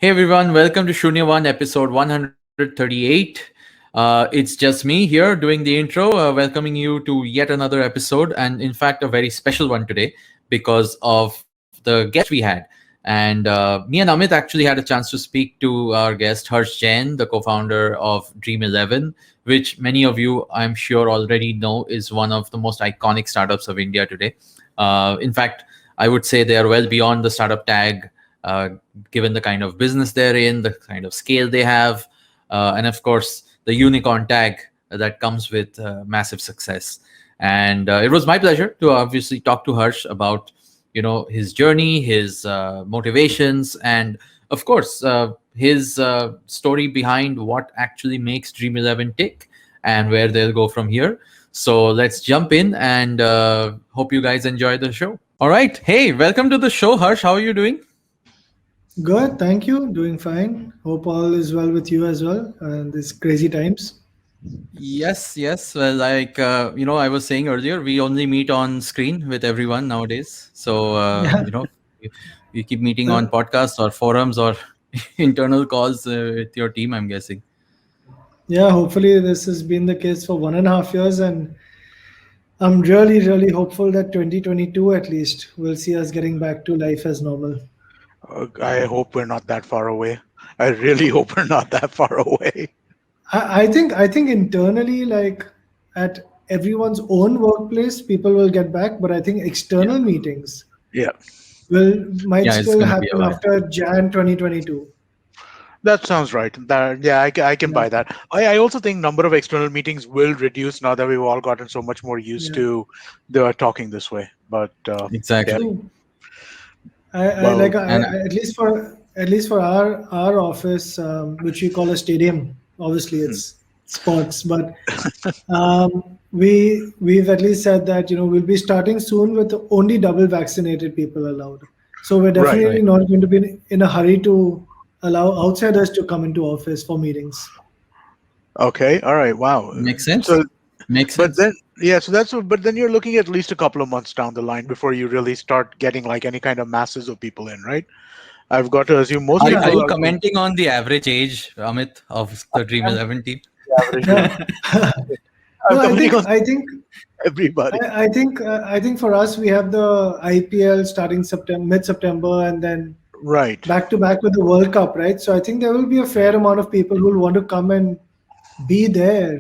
Hey everyone, welcome to Shunya One, episode 138. It's just me here doing the intro, welcoming you to yet another episode, and in fact, a very special one today because of the guest we had. And me and Amit actually had a chance to speak to our guest, Harsh Jain, the co founder of Dream11, which many of you, I'm sure, already know is one of the most iconic startups of India today. In fact, I would say they are well beyond the startup tag, uh, given the kind of business they're in, the kind of scale they have, and of course, the unicorn tag that comes with massive success. And it was my pleasure to obviously talk to Harsh about his journey, his motivations, and of course his story behind what actually makes Dream11 tick and where they'll go from here. So let's jump in and hope you guys enjoy the show. All right. Hey, welcome to the show, Harsh. How are you doing? Good, thank you. Doing fine. Hope all is well with you as well. These crazy times. Yes, yes. Well, like I was saying earlier, we only meet on screen with everyone nowadays. So Yeah, we keep meeting on uh, podcasts or forums or internal calls with your team, I'm guessing. yeah. Hopefully, this has been the case for 1.5 years, and I'm really hopeful that 2022 at least will see us getting back to life as normal. I hope we're not that far away. I really hope we're not that far away. I think internally, like at everyone's own workplace, people will get back, but I think Yeah, external meetings Yeah, will might yeah, it's still gonna be a happen while. after Jan 2022. that sounds right. That yeah, I can Yeah, buy that. I also think number of external meetings will reduce now that we've all gotten so much more used yeah. to the talking this way. But yeah, Exactly. True. I well, like And at least for our office, which we call a stadium. Obviously, hmm, it's sports, but we've at least said that we'll be starting soon with only double vaccinated people allowed. So we're right. definitely right. not going to be in a hurry to allow outsiders to come into office for meetings. Okay, all right. Wow. Makes sense. So, Makes but sense. then yeah, so but then you're looking at least a couple of months down the line before you really start getting like any kind of masses of people in, right? I've got to assume most Are Yeah, people you are going commenting on the average age, Amit, of the Dream to 11 team? the average age. yeah. I'm No, I commenting think on I think everybody. I think for us we have the IPL starting September, mid-September, and then Right. back to back with the World Cup, right? So I think there will be a fair amount of people who will want to come and be there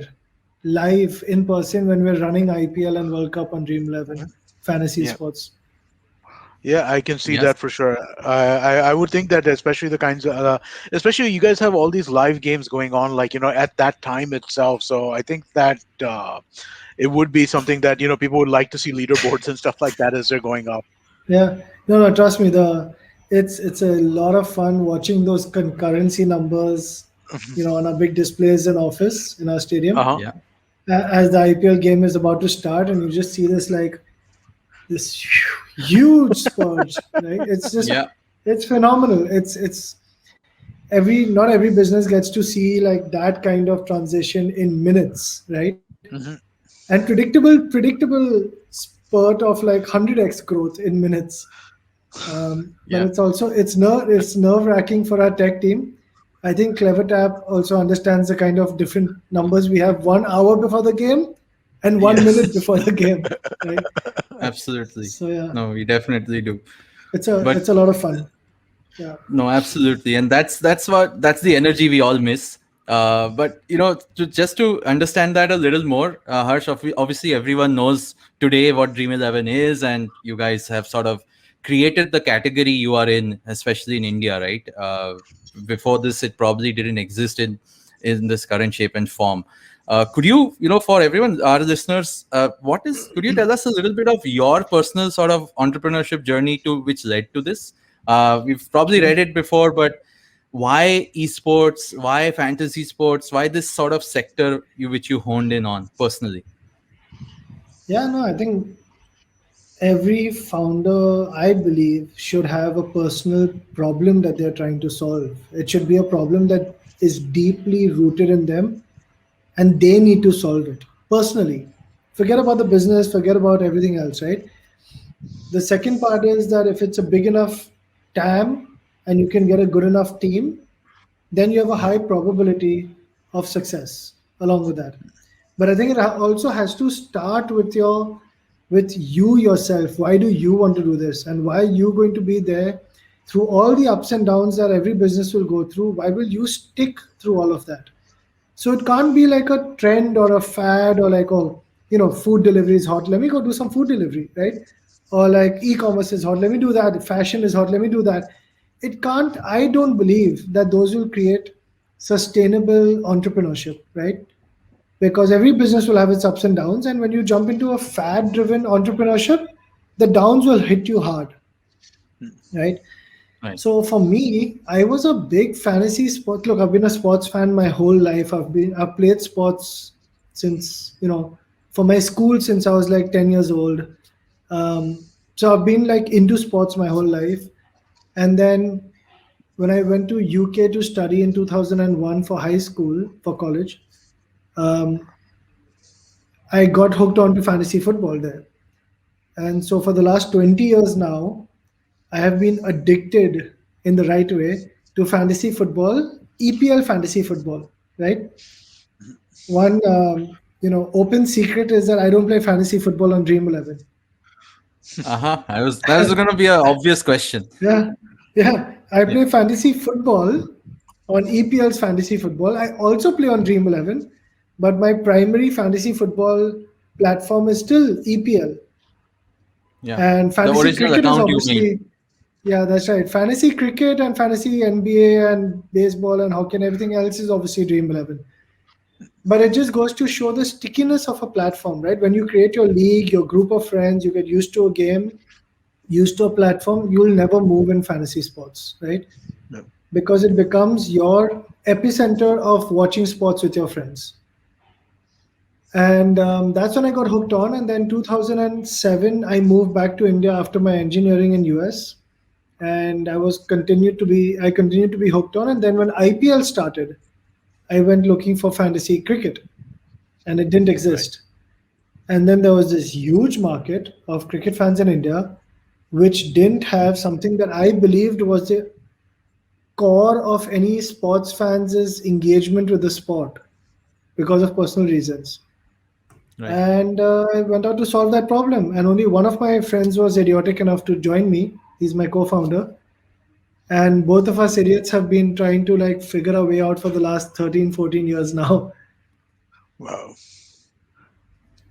live in person when we're running IPL and World Cup on Dream Mhm. 11 Fantasy Yeah. Sports. Yeah, I can see Yes. that for sure. I would think that especially the kinds of, especially you guys have all these live games going on, like, at that time itself. So I think that it would be something that, people would like to see leaderboards and stuff like that as they're going up. Yeah, no, trust me, it's a lot of fun watching those concurrency numbers, on our big displays in office in our stadium Uh-huh. Yeah. as the IPL game is about to start, and you just see this huge spurge, right? Yeah. It's phenomenal. It's every not every business gets to see like that kind of transition in minutes, right? Hmm. And predictable spurt of like 100x growth in minutes. But Yeah. it's nerve wracking for our tech team. I think CleverTap also understands the kind of different numbers we have 1 hour before the game and one Yes. minute before the game, right? Absolutely. So yeah, No, we definitely do. it's But a lot of fun. Yeah. no, absolutely, and that's the energy we all miss. But just to understand that a little more, Harsh, obviously everyone knows today what Dream11 is, and you guys have sort of created the category you are in, especially in India, right? Before this, it probably didn't exist in this current shape and form. Could you, for everyone, our listeners, could you tell us a little bit of your personal sort of entrepreneurship journey to which led to this? We've probably Sure. read it before, but why esports? Why fantasy sports? Why this sort of sector which you honed in on personally? Yeah, no, I think every founder, I believe, should have a personal problem that they're trying to solve. It should be a problem that is deeply rooted in them and they need to solve it personally. Forget about the business, forget about everything else, right? The second part is that if it's a big enough TAM and you can get a good enough team, then you have a high probability of success along with that. But I think it also has to start with you yourself. Why do you want to do this, and why are you going to be there through all the ups and downs that every business will go through? Why will you stick through all of that? So it can't be like a trend or a fad, or like, oh, food delivery is hot, let me go do some food delivery, right? Or like e-commerce is hot, let me do that. Fashion is hot, let me do that. It can't. I don't believe that those will create sustainable entrepreneurship, right? Because every business will have its ups and downs, and when you jump into a fad driven entrepreneurship, the downs will hit you hard, right? Right. So for me, I was a big fantasy sport. Look, I've been a sports fan my whole life. I've played sports since, for my school since I was like 10 years old. So I've been like into sports my whole life. And then when I went to UK to study in 2001 for high school, for college, um, I got hooked onto fantasy football there. And so for the last 20 years now, I have been addicted in the right way to fantasy football, EPL fantasy football, right? One, open secret is that I don't play fantasy football on Dream11. Uh-huh. That was going to be an obvious question. Yeah, yeah. I Yeah. play fantasy football on EPL's fantasy football. I also play on Dream11, but my primary fantasy football platform is still EPL. Yeah. And The fantasy original cricket is account you made. obviously, yeah, that's right. Fantasy cricket and fantasy NBA and baseball and hockey and everything else is obviously Dream11. But it just goes to show the stickiness of a platform, right? When you create your league, your group of friends, you get used to a game, used to a platform, you'll never move in fantasy sports, right? No. Because it becomes your epicenter of watching sports with your friends. And that's when I got hooked on. And then 2007, I moved back to India after my engineering in US, and I continued to be hooked on. And then when IPL started, I went looking for fantasy cricket, and it didn't Right. exist. And then there was this huge market of cricket fans in India, which didn't have something that I believed was the core of any sports fans' engagement with the sport because of personal reasons. Right. And I went out to solve that problem. And only one of my friends was idiotic enough to join me. He's my co-founder. And both of us idiots have been trying to like figure a way out for the last 13, 14 years now. Wow.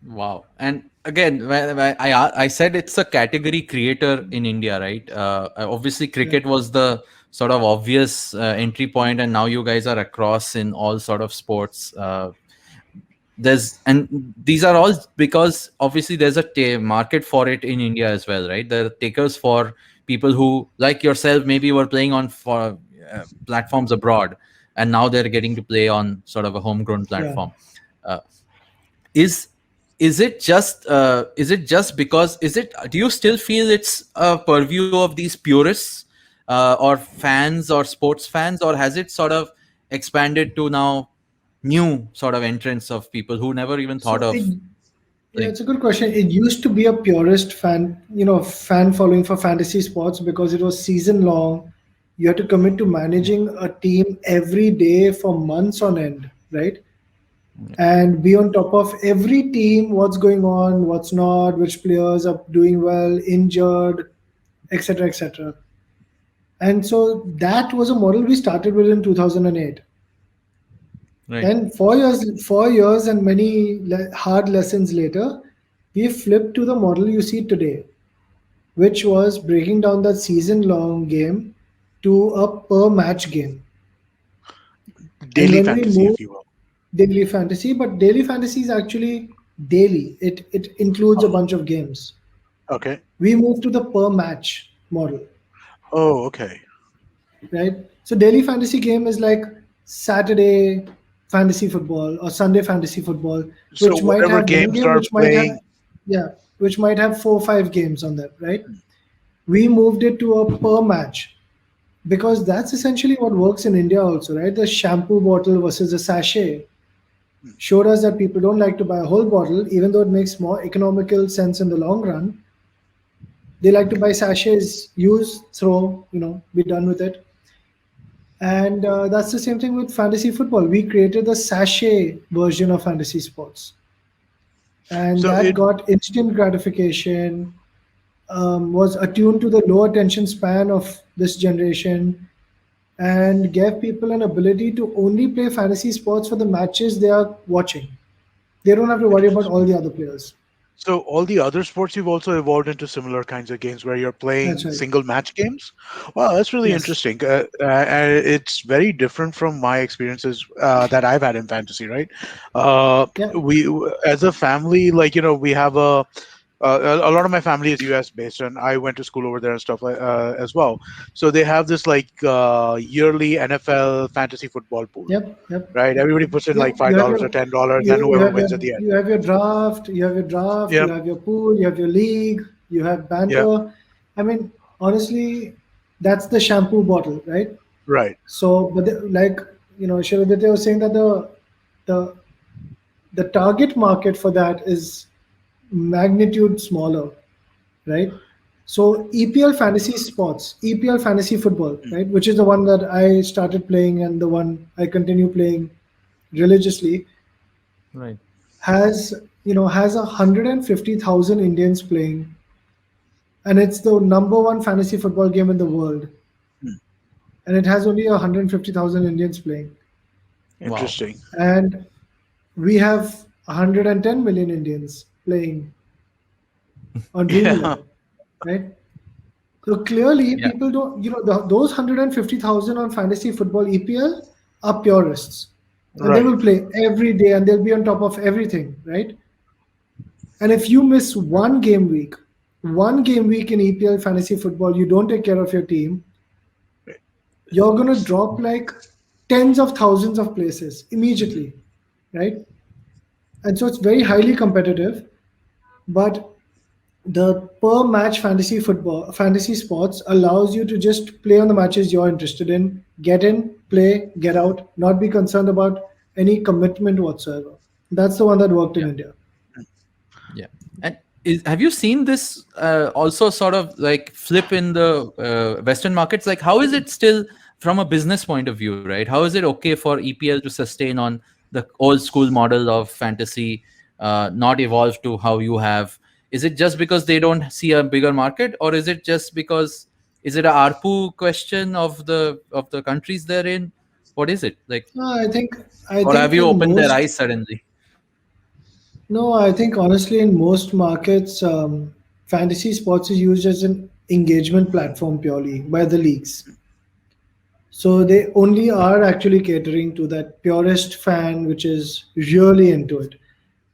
Wow. And again, when I said it's a category creator in India, right? Obviously, Yeah. cricket was the sort of obvious entry point, and now you guys are across in all sort of sports. And these are all because obviously there's a market for it in India as well, right? There are takers for people who, like yourself, maybe were playing on for platforms abroad, and now they're getting to play on sort of a homegrown Yeah. platform. Uh, is is it just because do you still feel it's a purview of these purists or fans or sports fans, or has it sort of expanded to now new sort of entrants of people who never even thought So of it, yeah, playing? it's a good question. It used to be a purist fan following for fantasy sports because it was season long. You had to commit to managing a team every day for months on end, right? And be on top of every team, what's going on, what's not, which players are doing well, injured, etc., etc. And so that was a model we started with in 2008. Right. And 4 years and many hard lessons later, we flipped to the model you see today, which was breaking down that season long game to a per match game. And Daily when we fantasy, moved if you will. daily fantasy, but daily fantasy is actually daily. It includes a Oh, bunch of games. okay. We moved to the per match model, Oh, okay. right? So daily fantasy game is like Saturday fantasy football or Sunday fantasy football, So which might whatever have one games game, are which might have, playing. yeah, which might have 4 or 5 games on that, right? We moved it to a per match because that's essentially what works in India also, right? The shampoo bottle versus a sachet showed us that people don't like to buy a whole bottle, even though it makes more economical sense in the long run. They like to buy sachets, use, throw, be done with it. And that's the same thing with fantasy football. We created the sachet version of fantasy sports, and So that it got instant gratification, was attuned to the low attention span of this generation, and gave people an ability to only play fantasy sports for the matches they are watching. They don't have to worry about all interesting. the other players. So all the other sports you've also evolved into similar kinds of games where you're That's playing right. single match games. Wow, that's really Yes. interesting. It's very different from my experiences that I've had in fantasy. Right? Yeah. We, as a family, like we have a lot of my family is US based, and I went to school over there and stuff like as well. So they have this like yearly NFL fantasy football pool, Yep. Yep. right? Everybody puts in like Yep. $5 or $10, and You whoever have wins at the end. your draft, Yeah, you have your pool, you have your league, you have yeah, banter. I mean, honestly, that's the shampoo bottle, right? right. So, but like Shiladitya was saying that the the target market for that is magnitude smaller, right? So EPL fantasy sports, EPL fantasy football, Mm, right, which is the one that I started playing and the one I continue playing religiously, Right. has has 150,000 Indians playing, and it's the number one fantasy football game in the world, mm. and it has only 150,000 Indians playing, Wow. Interesting. and we have 110 million Indians playing on Dream Yeah, 11, right? So clearly, Yeah. people don't, those 150,000 on fantasy football EPL are purists, and they right. will play every day, and they'll be on top of everything, right? And if you miss one game week in EPL fantasy football, you don't take care of your team, you're going to drop like tens of thousands of places immediately, right? And so it's very highly competitive, but the per match fantasy sports allows you to just play on the matches you're interested in, get in, play, get out, not be concerned about any commitment whatsoever. That's the one that worked in Yeah. India. Yeah. And have you seen this also sort of like flip in the Western markets? Like, how is it still from a business point of view, right? How is it okay for EPL to sustain on the old school model of fantasy, not evolve to how you have? Is it just because they don't see a bigger market, or is it just because is it a ARPU question of the countries they're in? What is it like? No, I Or have think you in opened their most eyes suddenly? no, I think honestly in most markets, fantasy sports is used as an engagement platform purely by the leagues. So they only are actually catering to that purest fan which is really into it.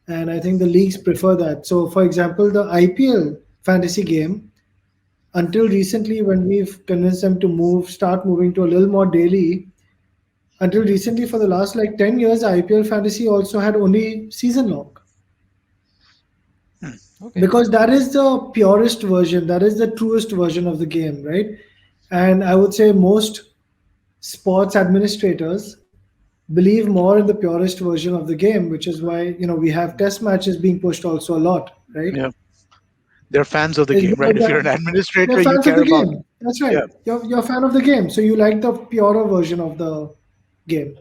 And I think the leagues prefer that. So for example, the IPL fantasy game, until recently when we've convinced them to start moving to a little more daily, until recently for the last like 10 years, IPL fantasy also had only season long. Okay. Because that is the purest version, that is the truest version of the game, right? And I would say most sports administrators believe more in the purest version of the game, which is why we have test matches being pushed also a lot, right? Yeah, they're fans of the It's game, right? because If you're an they're administrator, you fans of care the about. game. That's right. Yeah, You're a fan of the game, so you like the purer version of the game.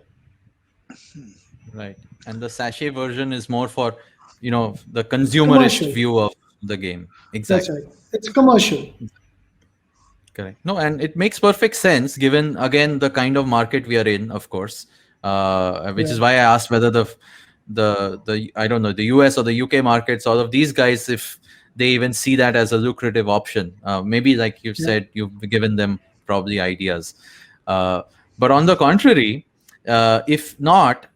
Right. And the sachet version is more for, the consumerist Commercial. view of the game. That's Exactly. right. It's commercial. Correct. No, and it makes perfect sense given again the kind of market we are in, of course. Which Yeah. is why I asked whether the I don't know, the US or the UK markets, all of these guys, if they even see that as a lucrative option. Maybe like you Yeah. said, you've given them probably ideas. Uh, but on the contrary, if not,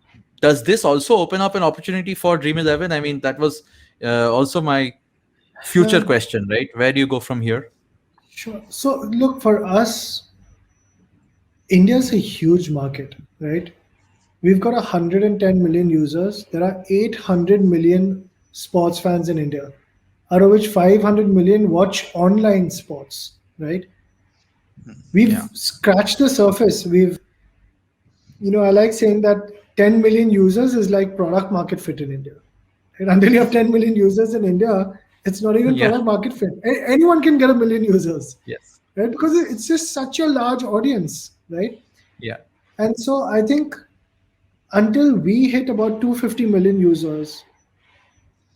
does this also open up an opportunity for Dream11? I mean, that was also my future Yeah. question, right? Where do you go from here? Sure. So look, for us, India's a huge market, right? We've got 110 million users. There are 800 million sports fans in India, out of which 500 million watch online sports, right? We've Yeah. scratched the surface. I like saying that 10 million users is like product market fit in India. And until you have 10 million users in India, it's not even Yeah. product market fit. Anyone can get a million users, Yes. right? Because it's just such a large audience, right? Yeah. And so I think until we hit about 250 million users,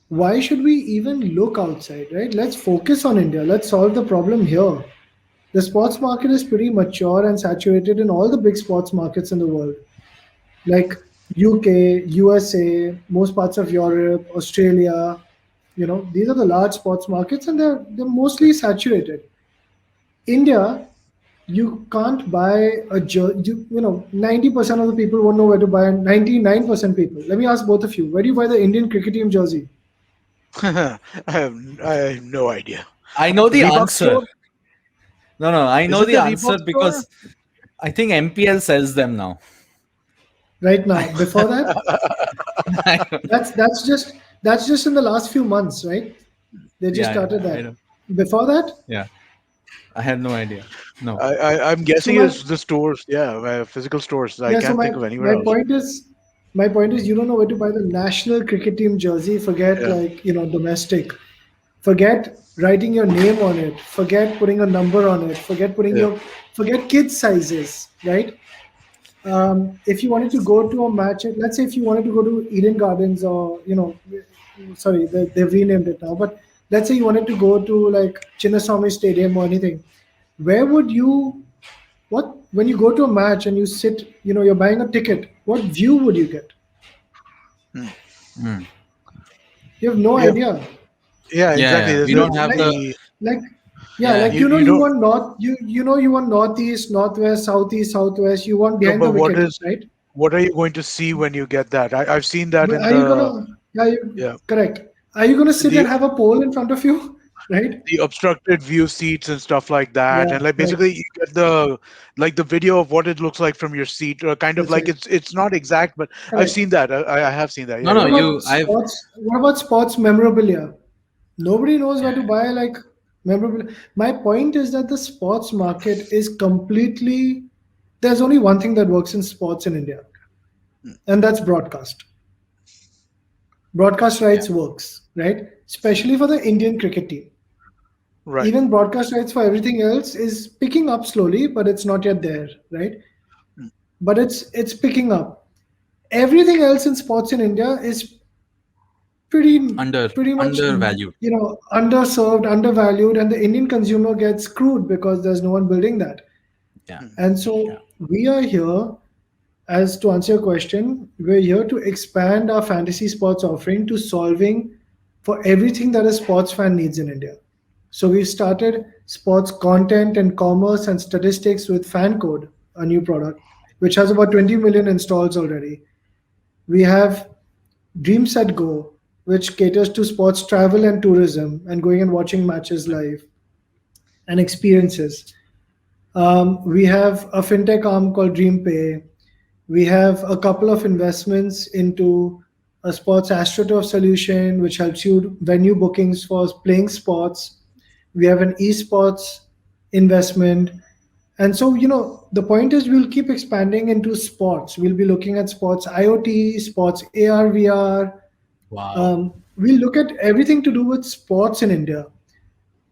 why should we even look outside, right? Let's focus on India. Let's solve the problem here. The sports market is pretty mature and saturated in all the big sports markets in the world, like UK, USA, most parts of Europe, Australia. These are the large sports markets, and they're mostly saturated. India, you can't buy a jersey. 90% of the people won't know where to buy. 99% people. Let me ask both of you: where do you buy the Indian cricket team jersey? I have no idea. I know the Reebok answer. store? No, no, I Is know it the the Reebok answer store? because I think MPL sells them now. Right now, before that, I don't- that's just in the last few months, right? They just yeah, started yeah, I that. know. Before that, Yeah, I had no idea. No. I'm so guessing my it's the stores. Yeah, physical stores. I yeah, so can't my think of anywhere my else. point is my point is you don't know where to buy the national cricket team jersey. Forget Yeah, like domestic. Forget writing your name on it. Forget putting a number on it. yeah, Forget kids sizes, right? If you wanted to go to a match, let's say if you wanted to go to Eden Gardens or sorry, they've renamed it now, but let's say you wanted to go to like Chinnaswamy Stadium or anything, where would you, what, when you go to a match and you sit, you're buying a ticket, what view would you get? hmm, Mm. You have no yeah, idea. Yeah, exactly. yeah. There's We no don't have Like, the. the like, yeah, Yeah, like, you you you don't want north, you want northeast, northwest, southeast, southwest, you want know. behind the But wicket, right? what are you going to see when you get that? I've seen that But in are you the gonna? Yeah, you yeah correct. Are you gonna in sit the and have a pole in front of you? Right? the obstructed view seats and stuff like that, Yeah, and like correct. basically you get the video of what it looks like from your seat, or kind of That's like right. it's not exact, but I've Correct. seen that. I have seen that. no, Yeah, no. What you're right. about You, I've. sports? What about sports memorabilia? Nobody knows where to buy like memorabilia. My point is that the sports market is completely. There's only one thing that works in sports in India, Hmm, and that's broadcast. Broadcast Yeah, rights works, right? Especially for the Indian cricket team. right. Even broadcast rights for everything else is picking up slowly, but it's not yet there, right? Hmm, But it's picking up. Everything else in sports in India is pretty much undervalued. underserved, undervalued, and the Indian consumer gets screwed because there's no one building that. Yeah, hmm. And yeah. so we are here, as to answer your question, we're here to expand our fantasy sports offering to solving for everything that a sports fan needs in India. So we've started sports content and commerce and statistics with Fan Code, a new product, which has about 20 million installs already. We have Dream Set Go, which caters to sports travel and tourism and going and watching matches live and experiences. We have a fintech arm called DreamPay. We have a couple of investments into a sports astroturf solution, which helps you venue bookings for playing sports. We have an esports investment. And so, the point is we'll keep expanding into sports. We'll be looking at sports IoT, sports AR, VR. Wow. We'll look at everything to do with sports in India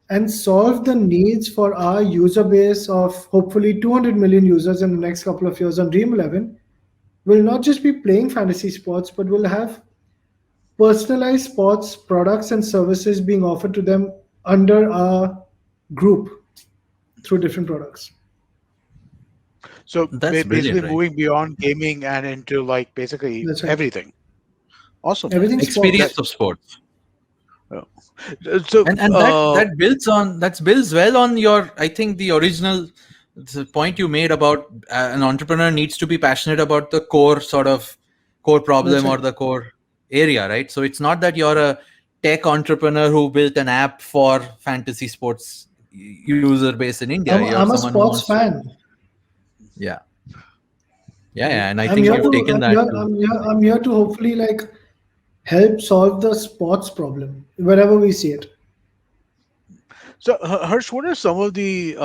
and solve the needs for our user base of hopefully 200 million users in the next couple of years on Dream11. Will not just be playing fantasy sports, but will have personalized sports products and services being offered to them under our group through different products. So That's basically brilliant, right? moving beyond gaming and into like basically That's right. everything. Awesome. Everything That Experience sports. of sports. uh, so And that builds well on your, I think, the original, the point you made about an entrepreneur needs to be passionate about the core sort of core That's problem or right. the core area, right? So it's not that you're a tech entrepreneur who built an app for fantasy sports user base in India. You're I'm a someone who sports wants to. fan. Yeah, yeah, and I I'm think here you've to taken that to. I'm here to hopefully like help solve the sports problem wherever we see it. So, Harsh, what are some of the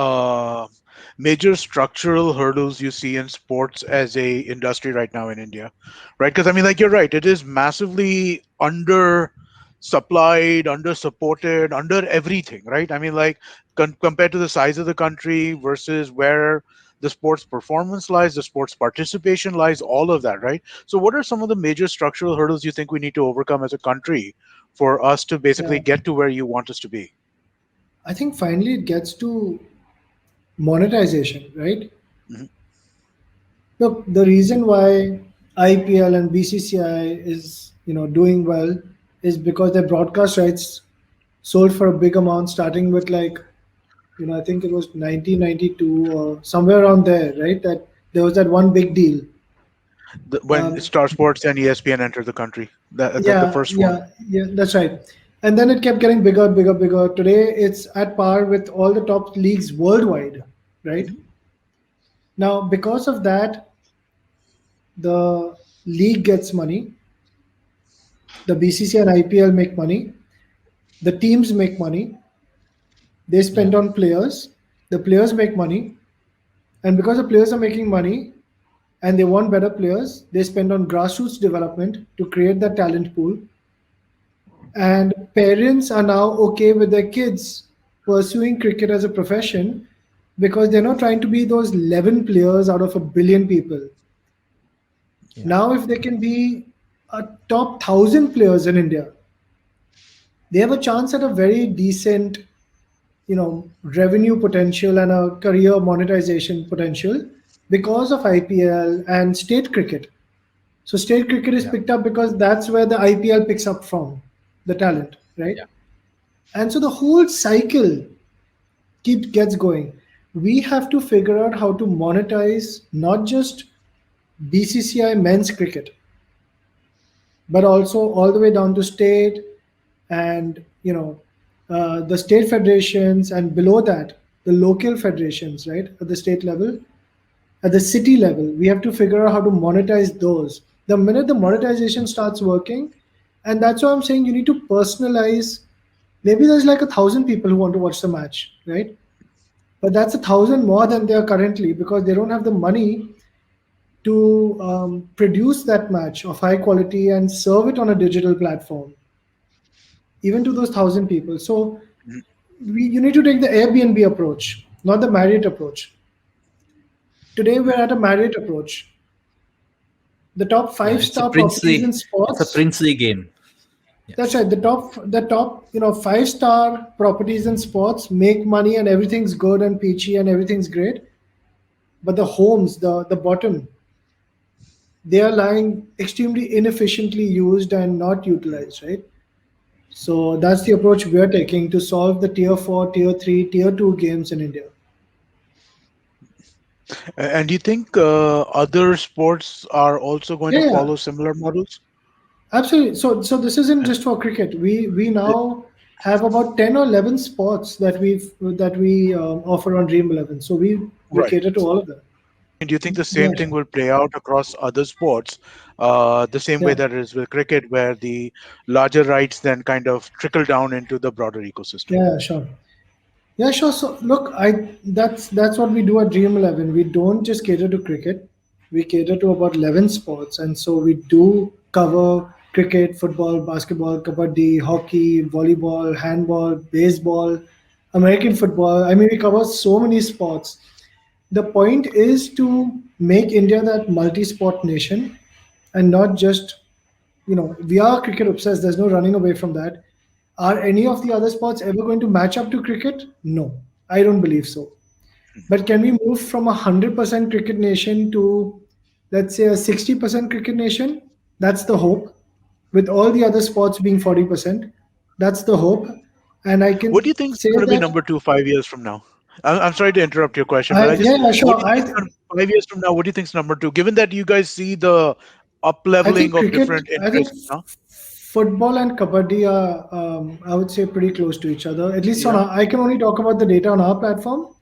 major structural hurdles you see in sports as a industry right now in India? Right? Because I mean, like you're right, it is massively under supplied, under supported, under everything. Right? I mean, like compared to the size of the country versus where the sports performance lies, the sports participation lies, all of that, right? So what are some of the major structural hurdles you think we need to overcome as a country for us to basically Yeah. get to where you want us to be? I think finally it gets to monetization, right? Mhm. Look, the reason why IPL and BCCI is doing well is because their broadcast rights sold for a big amount, starting with like I think it was 1992 or somewhere around there, right? That there was that one big deal. When Um, Star Sports and ESPN entered the country, the yeah, first one. yeah, yeah, that's right. And then it kept getting bigger, bigger, bigger. Today, it's at par with all the top leagues worldwide, right? Mhm. Now, because of that, the league gets money, the BCC and IPL make money, the teams make money, they Yeah. spend on players, the players make money, and because the players are making money and they want better players, they spend on grassroots development to create that talent pool. And parents are now okay with their kids pursuing cricket as a profession because they're not trying to be those 11 players out of a billion people. Yeah. Now, if they can be a top 1,000 players in India, they have a chance at a very decent revenue potential and a career monetization potential because of IPL and state cricket. So state cricket is Yeah. picked up because that's where the IPL picks up from the talent, right? Yeah. And so the whole cycle gets going. We have to figure out how to monetize not just BCCI men's cricket, but also all the way down to state and the state federations, and below that the local federations, right, at the state level, at the city level. We have to figure out how to monetize those. The minute the monetization starts working, and that's why I'm saying you need to personalize. Maybe there's like 1,000 people who want to watch the match, right? But that's 1,000 more than they are currently because they don't have the money to produce that match of high quality and serve it on a digital platform, even to those 1,000 people. So Mhm. you need to take the Airbnb approach, not the Marriott approach. Today we're at a Marriott approach. The top Yeah. five It's a star properties in princely. It's a sports. princely game. That's Yes. right. The top 5-star properties in sports make money and everything's good and peachy and everything's great. But the homes, the bottom, they are lying extremely inefficiently used and not utilized, right? So that's the approach we're taking to solve the tier 4, tier 3, tier 2 games in India. And do you think other sports are also going Yeah, to yeah, follow similar models? absolutely. So this isn't just for cricket. We now have about 10 or 11 sports that we offer on Dream11. So we Right. cater to all of them. And do you think the Yeah, same thing will play out across other sports, the same way yeah, that it is with cricket, where the larger rights then kind of trickle down into the broader ecosystem? yeah, sure. Yeah, sure. So look, I that's what we do at Dream11. We don't just cater to cricket. We cater to about 11 sports, and so we do cover cricket, football, basketball, kabaddi, hockey, volleyball, handball, baseball, American football. I mean, we cover so many sports. The point is to make India that multi-sport nation, and not just we are cricket obsessed. There's no running away from that. Are any of the other sports ever going to match up to cricket? No, I don't believe so. But can we move from 100% cricket nation to, let's say, a 60% cricket nation? That's the hope. With all the other sports being 40%, that's the hope. And I What do you can think is say going to be that number two 5 years from now? I'm sorry to interrupt your question, but I I just, yeah, yeah, what sure. do you think is 5 years from now? What do you think is number two? Given that you guys see the up I think leveling of cricket. different I think interests, huh? football and kabaddi are, I would say, pretty close to each other. At least Yeah, I can only talk about the data on our platform.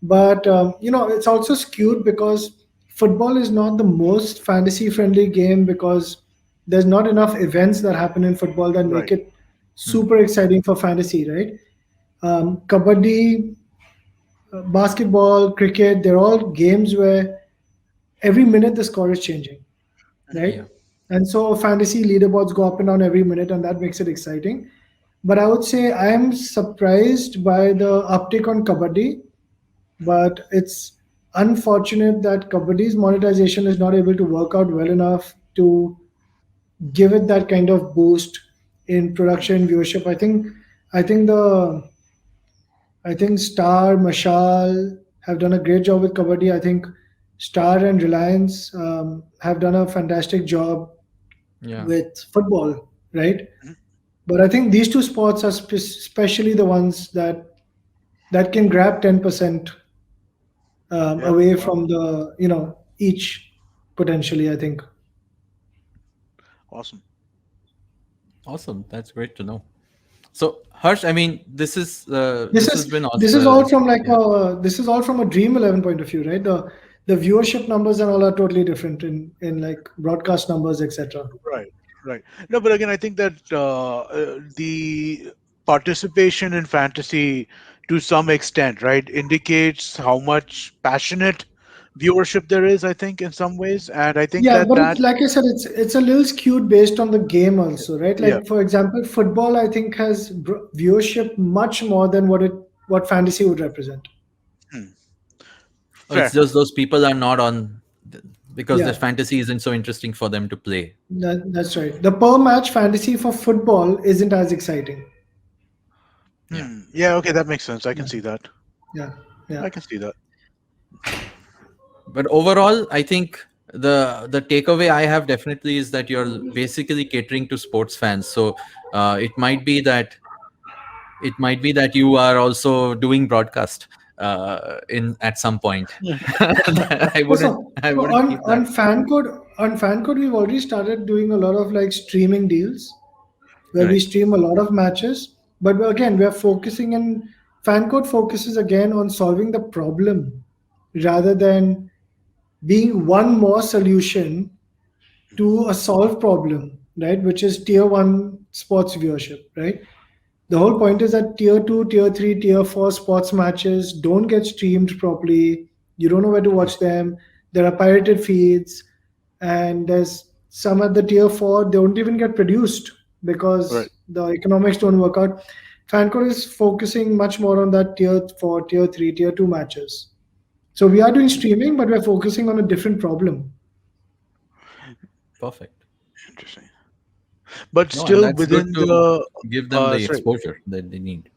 But it's also skewed because football is not the most fantasy friendly game because there's not enough events that happen in football that make right. it Hmm. super exciting for fantasy, right? Kabaddi, basketball, cricket, they're all games where every minute the score is changing, Yeah. right? And so fantasy leaderboards go up and down every minute, and that makes it exciting. But I would say I am surprised by the uptick on kabaddi, but it's unfortunate that Kabaddi's monetization is not able to work out well enough to give it that kind of boost in production viewership. I think Star, Mashal have done a great job with Kabaddi. I think Star and Reliance have done a fantastic job Yeah. with football, right? Mhm. But I think these two sports are especially the ones that can grab 10% Yeah. away Wow. from the each potentially. I think. Awesome. Awesome. That's great to know. So, Harsh, I mean, This this has is been this is awesome. all from like Yeah. this is all from a Dream11 point of view, right? The viewership numbers and all are totally different in like broadcast numbers, etc. Right, right. No, but again, I think that the participation in fantasy, to some extent, right, indicates how much passionate viewership there is. I think in some ways, and I think Yeah, that but it's that like I said, it's a little skewed based on the game also, right? yeah, Like for example, football I think has viewership much more than what fantasy would represent. hmm, Oh, it's fair. just those people are not on because the Yeah, fantasy isn't so interesting for them to play. that's right. The per match fantasy for football isn't as exciting. Yeah. Yeah, okay, that makes sense. I can Yeah, see that. yeah, yeah. I can see that. But overall, I think the takeaway I have definitely is that you're basically catering to sports fans. So it might be that you are also doing broadcast in at some point. I wouldn't I So wouldn't keep that. on fan code we've already started doing a lot of like streaming deals where we Right. stream a lot of matches. But again, we are focusing and fan code focuses again on solving the problem rather than being one more solution to a solved problem, right? Which is tier one sports viewership, right? The whole point is that tier two, tier three, tier four sports matches don't get streamed properly. You don't know where to watch them. There are pirated feeds, and there's some at the tier four they don't even get produced Right. because the economics don't work out. Fancore is focusing much more on that tier four, tier three, tier two matches. So we are doing streaming, but we're focusing on a different problem. Perfect. Interesting. But No, and still that's good within to the give them the sorry. exposure that they need.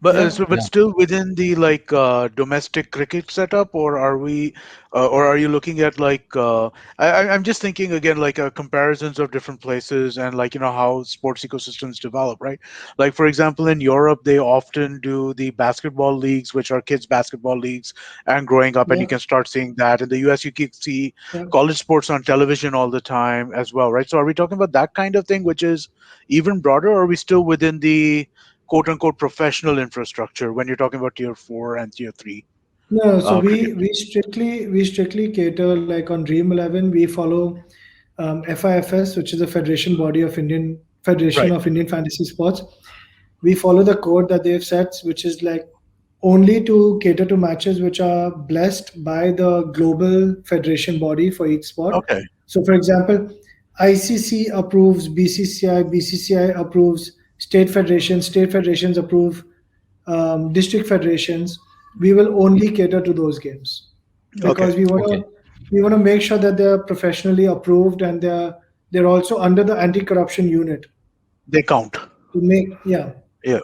But Yeah. so, but Yeah. still within the like domestic cricket setup, or are we, or are you looking at like? I'm just thinking again, like comparisons of different places and like how sports ecosystems develop, right? Like for example, in Europe, they often do the basketball leagues, which are kids basketball leagues, and growing up, and Yeah. you can start seeing that. In the US, you can see Yeah. college sports on television all the time as well, right? So, are we talking about that kind of thing, which is even broader, or are we still within the quote unquote professional infrastructure when you're talking about tier four and tier three No, so cricket? we strictly cater like on Dream11 we follow FIFS, which is the Federation Right. of Indian Fantasy Sports. We follow the code that they've set, which is like only to cater to matches which are blessed by the global federation body for each sport. Okay. So, for example, ICC approves BCCI, BCCI approves state federations approve district federations. We will only cater to those games Okay. because Okay. we want to make sure that they're professionally approved and they're also under the anti-corruption unit They count. to make Yeah. yeah.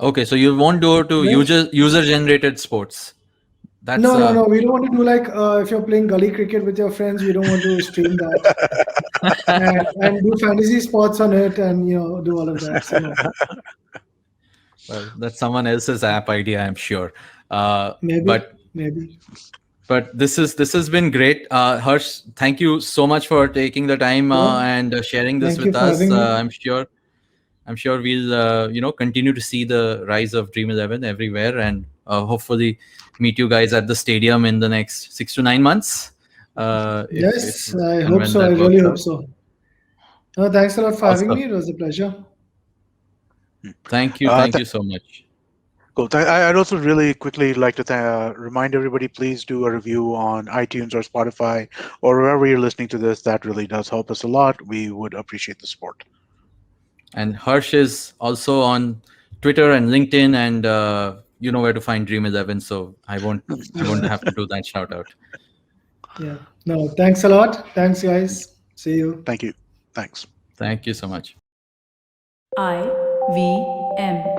Okay. So you won't do to Yes. user generated sports. That's No. We don't want to do like if you're playing gully cricket with your friends, we don't want to stream that and do fantasy sports on it and do all of that. So no, well, that's someone else's app idea, I'm sure. Uh, but maybe. this has been great, Harsh. Thank you so much for taking the time Yeah. and sharing this Thank you with for us. having me. I'm sure we'll continue to see the rise of Dream11 everywhere, and hopefully meet you guys at the stadium in the next 6 to 9 months. If Yes, I and hope when so. I that really works hope out. so. No, thanks a lot for having me. Awesome. It was a pleasure. Thank Th- you so much. cool. I'd also really quickly like to remind everybody, please do a review on iTunes or Spotify or wherever you're listening to this. That really does help us a lot. We would appreciate the support. And Harsh is also on Twitter and LinkedIn and you know where to find Dream11, so I won't have to do that shout out. Yeah. No, thanks a lot. Thanks, guys. See you. Thank you. Thanks. Thank you so much. I V M.